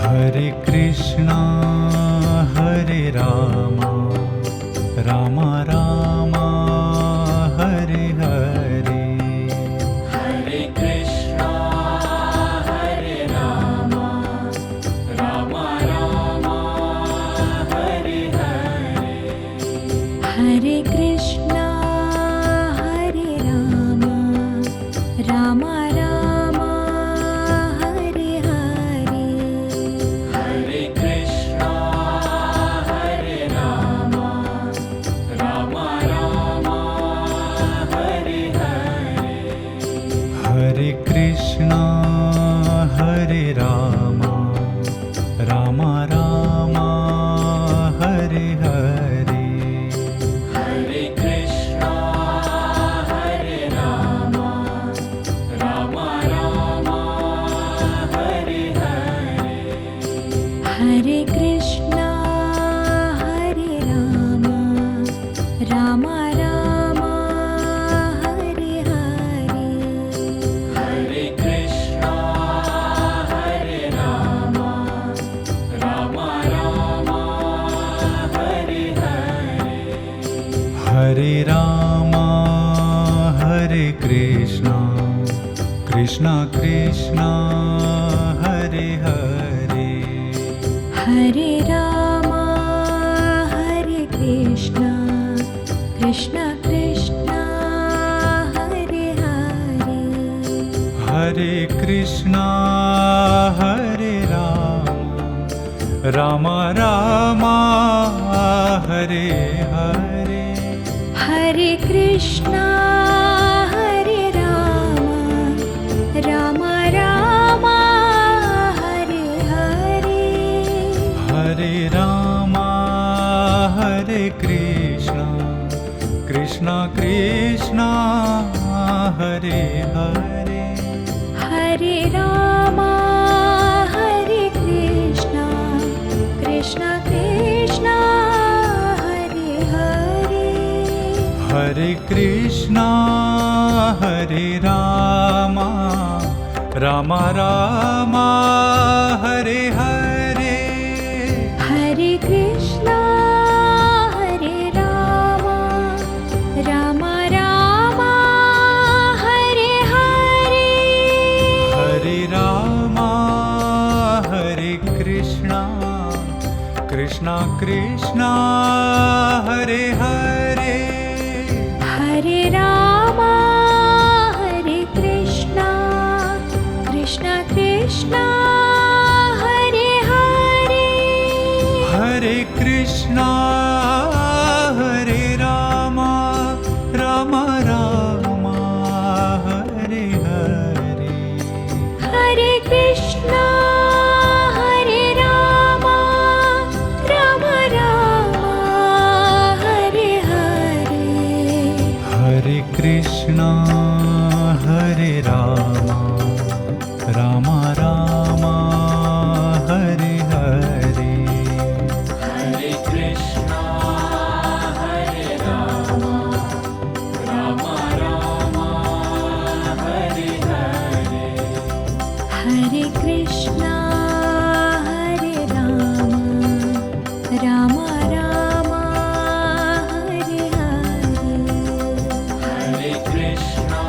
Hare Krishna Hare Rama Rama Rama Hare Hare. Hare Krishna Hare Rama Rama Rama Hare Hare. Hare Krishna Hare Rama Rama Rama Hare Hare. Hare Krishna Hare Rama Rama Rama Hare Hare. Hare Krishna Hare Rama Rama Rama Hare Hare. Hare Krishna Hare Rama Rama Rama Hare Hare. Hare Krishna Hare Rama Rama Rama Hare Hare. Hare Krishna Hare Rama Rama Rama Hare Hare. Hare Rama Hare Krishna Krishna Krishna Hare Hare. Hare Rama Hare Krishna Krishna Krishna Hare Hare. Hare Krishna Hare Rama Rama Hare Hare. Hare Krishna Hare Rama Rama Rama Hare Hare. Hare Rama Hare Krishna Krishna Krishna Hare Hare. Hare Rama Hare Krishna Krishna Krishna Hare Hare. Hare Krishna Hare Rama Rama Rama Hare Hare. Hare Krishna Hare Rama Rama Rama Hare Hare. Hare Rama Hare Krishna Krishna Krishna Hare Hare. Hare Rama Hare Krishna Krishna Krishna Hare Hare. Hare Krishna Hare Rama Rama Rama Hare Hare. Hare Krishna Hare Rama Rama Rama Hare Hare. Hare Krishna Hare Rama Rama Rama Hare Hare. Hare Krishna Hare Rama Rama Rama Hare Hare. Hare Krishna Hare Rama Rama Rama Hare Hare. Hare Krishna